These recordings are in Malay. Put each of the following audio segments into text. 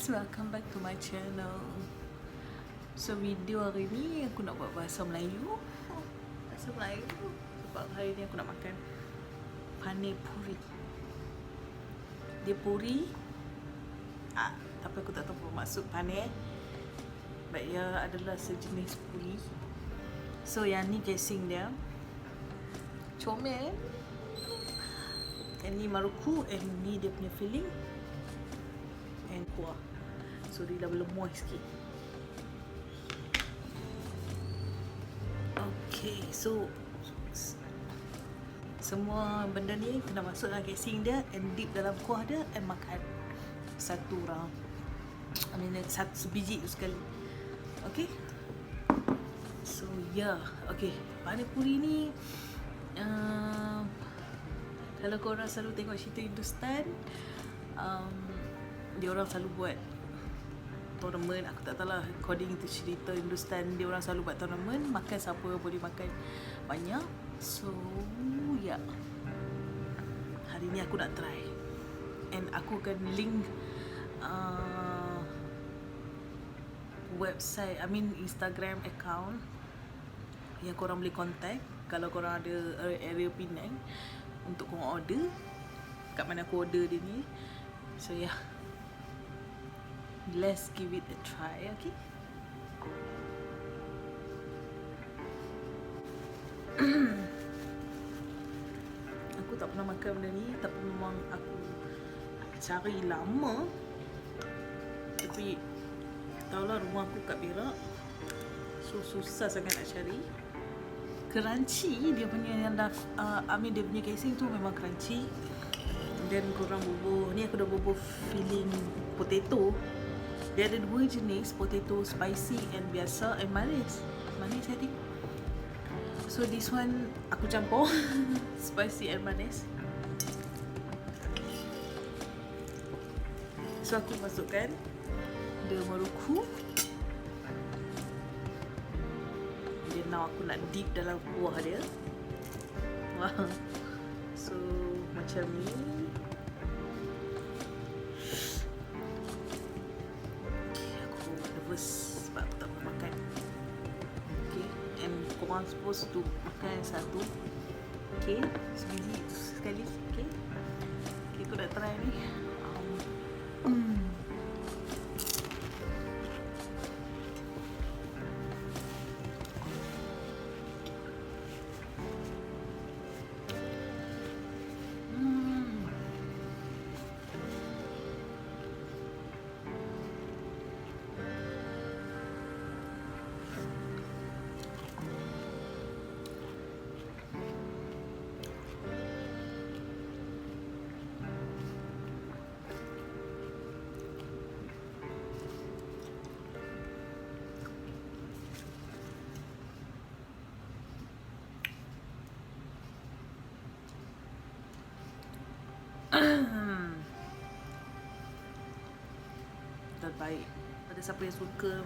guys, welcome back to my channel. So video hari ni aku nak buat bahasa Melayu. Bahasa Melayu sebab hari ni aku nak makan Panipuri. Dia puri, tapi aku tak tahu apa maksud pane. But ia adalah sejenis puri. So yang ni casing dia, comel. And ni maruku, and ni dia punya filling and kuah. So dia dah berlemuh sikit. Okay, so semua benda ni kena masuk dalam casing dia and dip dalam kuah dia and makan satu round. Satu sebiji tu sekali. Okay. So yeah, okay. Panipuri ni kalau korang selalu tengok cerita Hindustan, dia orang selalu buat tournament. Aku tak tahu lah, according to cerita Hindustan, dia orang selalu buat tournament, makan siapa boleh makan banyak. So yeah, hari ni aku nak try. And aku akan link website, Instagram account yang korang boleh contact kalau korang ada area Penang untuk korang order. Kat mana aku order dia ni. So yeah, let's give it a try, okay? Aku tak pernah makan benda ni, tapi memang aku cari lama. Tapi tahulah rumah aku kat Perak, so susah sangat nak cari. Crunchy dia punya yang dah dia punya casing tu memang crunchy. Dan korang bubuh, ni aku dah bubuh filling potato. Dia ada dua jenis, potato spicy and biasa and manis. Manis I think. So this one aku campur spicy and manis. So aku masukkan the maruku. Then now aku nak dip dalam kuah dia. Wow. So macam ni. Sebab aku tak pernah makan. Okay, and korang supposed to makan satu. Okay, sebiji sekali. Okay, aku nak try ni. Terbaik pada siapa yang suka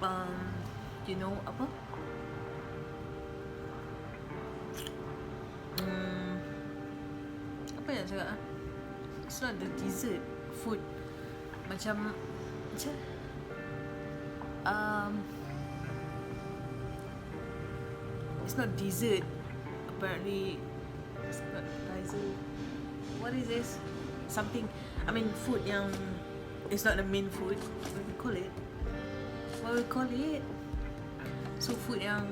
apa yang cakap, it's not the dessert food macam it's not dessert apparently. It's not dessert. What is this? Something, food yang it's not the main food. What we call it? So food yang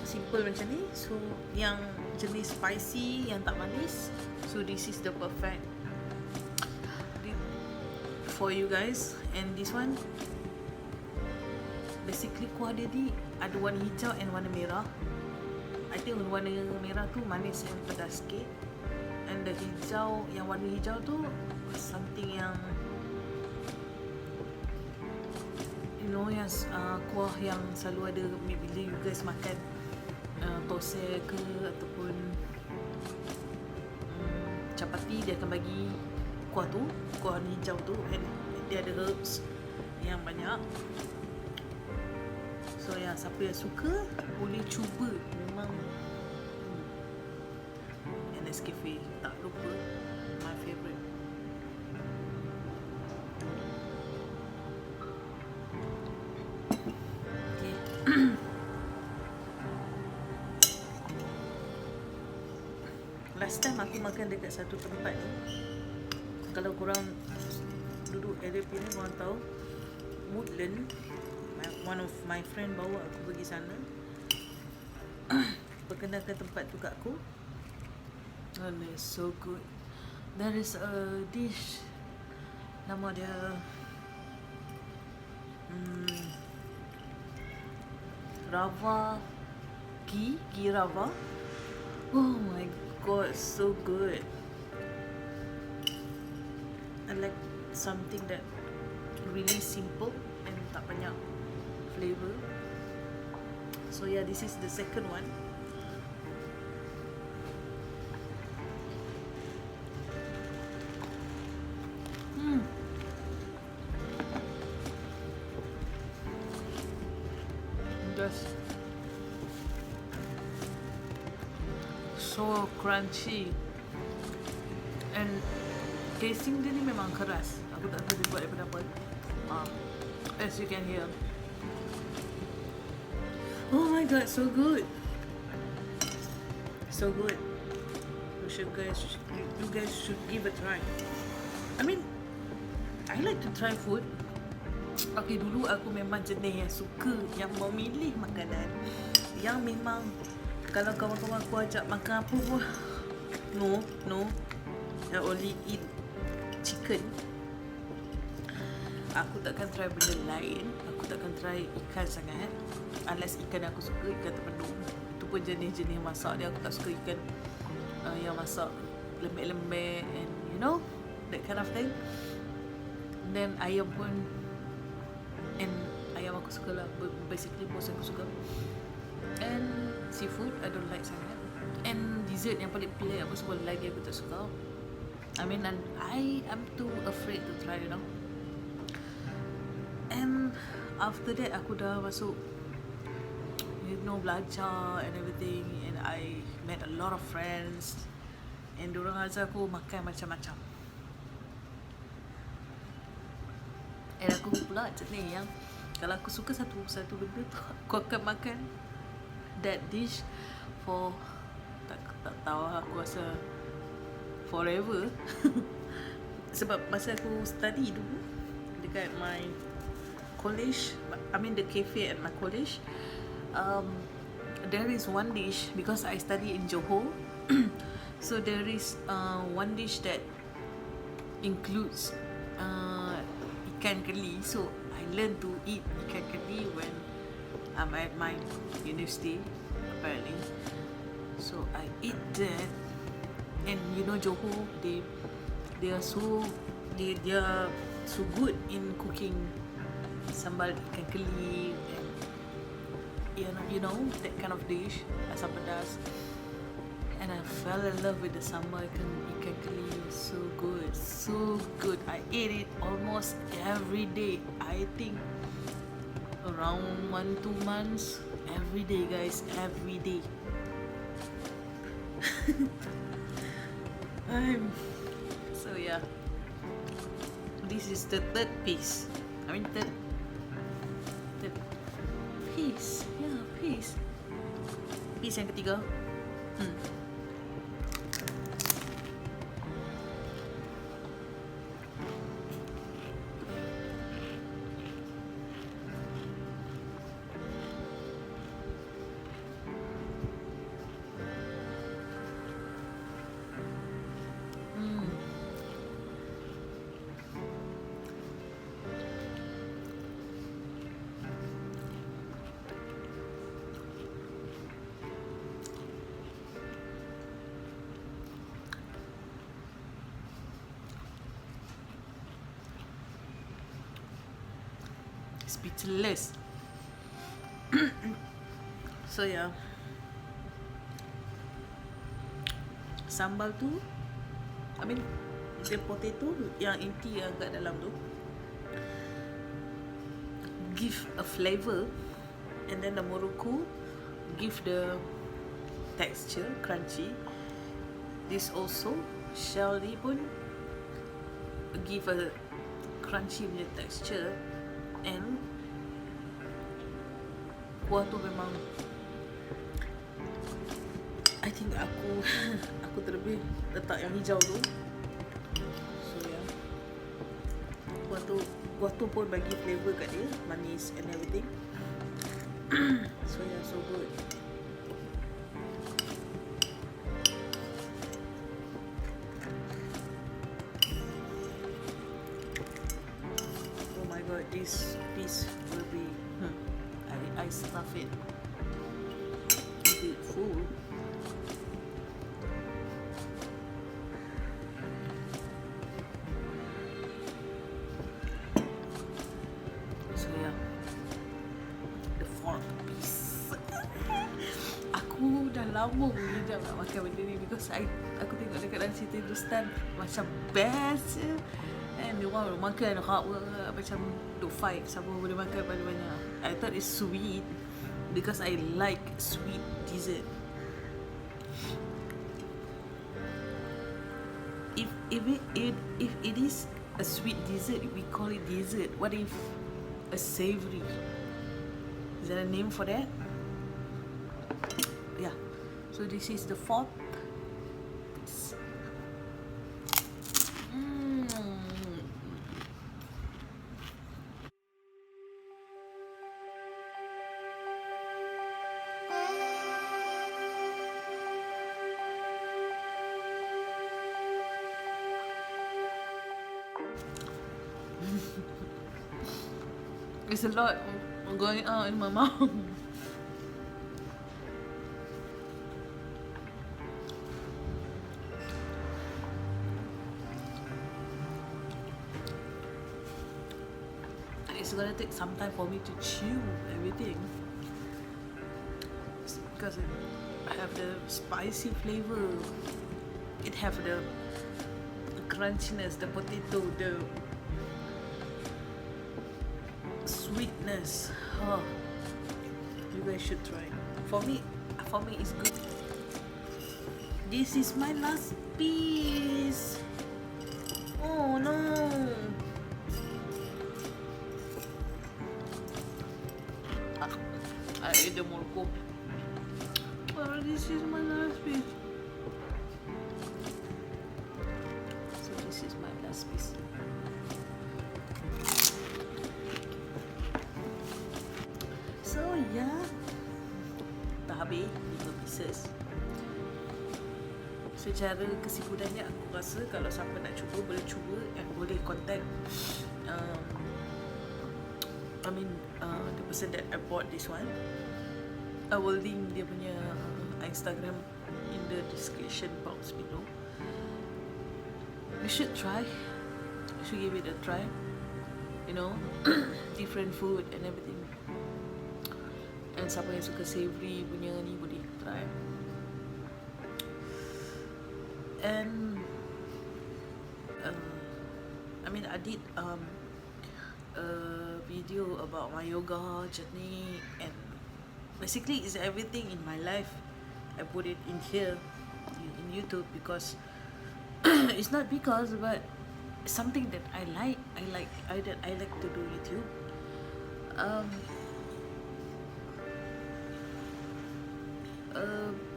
simple macam ni. So yang jenis spicy, yang tak manis. So this is the perfect for you guys. And this one, basically kuah dia ni ada warna hijau and warna merah. I think warna merah tu manis and pedas sikit. And the hijau, yang warna hijau tu something yang yang kuah yang selalu ada bila you guys makan tosai ke ataupun chapati, dia akan bagi kuah hijau tu, and dia ada herbs yang banyak. So yang siapa yang suka boleh cuba. Memang Nescafe, tak lupa, my favourite. last time aku makan dekat satu tempat ni, kalau korang duduk area ni korang tahu Woodland, one of my friend bawa aku pergi sana. Perkenalkan tempat tu kat aku, and it's so good. There is a dish, nama dia Rava ghee rava. Oh my god, so good. I like something that really simple and tak banyak flavor. So yeah, this is the second one. Just so crunchy, and casing dia ni memang keras. Aku tak tahu dia buat daripada apa. As you can hear. Oh my god, so good. So good. You guys should give a try. I mean, I like to try food. Okay, dulu aku memang jenis yang suka, yang memilih makanan yang memang kalau kawan-kawan aku ajak makan apa pun no, I only eat chicken. Aku takkan try benda lain. Aku takkan try ikan sangat, unless ikan aku suka ikan terpendung. Itu pun jenis-jenis masak dia. Aku tak suka ikan yang masak lembek-lembek and you know, that kind of thing. Then ayam pun, and ayam aku suka lah, basically most aku suka. And seafood I don't like sangat. And dessert yang paling pelik apa semua lagi aku tak suka. I mean, I am too afraid to try, you know. And after that aku dah masuk, you know, belajar and everything, and I met a lot of friends, and diorang ajar aku makan macam-macam. And aku pula jenis yang kalau aku suka satu benda tu, aku akan makan that dish for tak tahu, aku rasa forever. Sebab masa aku study dulu dekat my college, I mean the cafe at my college, there is one dish, because I study in Johor. So there is one dish that includes ikan keli. So I learned to eat ikan keli when I'm at my university, apparently. So I eat that, and you know Johor, they are so good in cooking sambal ikan keli, and you know that kind of dish, asam pedas. And I fell in love with the sambal ikan keli. So good. I ate it almost every day. I think around 1-2 months, every day, guys, every day. So yeah, this is the third piece. I mean third piece. Yeah, piece yang ketiga. Speechless. So yeah, sambal tu, I mean the potato yang inti yang kat dalam tu give a flavor, and then the moroku give the texture, crunchy. This also shell ni pun give a crunchy punya texture, and kuah tu memang I think aku terlebih letak yang hijau tu. So yeah, Gua tu pun bagi flavor kat dia, manis and everything. So yeah, so good. Oh my god, this piece will be I stuff it with it full. So yeah, the fourth piece. Aku dah lama hijau nak makan benda ni because aku tengok dekat dalam cerita Hindustan macam best je. And dia orang makan macam duk fight siapa boleh makan paling banyak. I thought it's sweet because I like sweet dessert. If it is a sweet dessert, we call it dessert. What if a savory? Is there a name for that? Yeah. So this is the fourth. It's a lot going on in my mouth. It's gonna take some time for me to chew everything because I have the spicy flavor. It have the crunchiness, the potato, the sweetness. Oh, you guys should try. For me, it's good. This is my last piece. Oh no! I ate the morocco. Well, this is my last piece. So this is my last piece. So yeah, dah habis 5 pieces. Secara kesimpulannya, aku rasa kalau siapa nak cuba boleh cuba and boleh contact the person that I bought this one. I will link dia punya Instagram in the description box below. You should try. You should give it a try. You know, different food and everything. And siapa yang suka savory punya ni boleh try. And I did a video about my yoga journey, and basically it's everything in my life. I put it in here in YouTube because it's not because, but something that I like to do YouTube.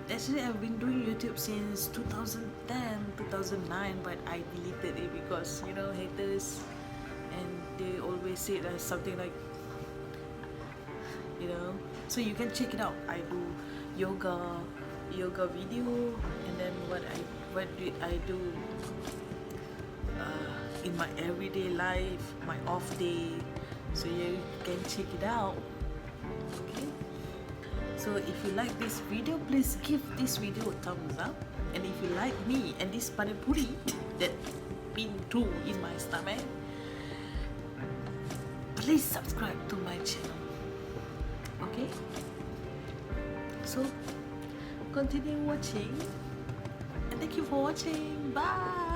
Actually, I've been doing YouTube since 2010, 2009, but I deleted it because, you know, haters, and they always say that something like, you know. So you can check it out. I do yoga video, and then what do I do in my everyday life, my off day. So you can check it out. Okay. So if you like this video, please give this video a thumbs up. And if you like me and this panipuri that been through in my stomach, please subscribe to my channel. Okay? So continue watching, and thank you for watching. Bye.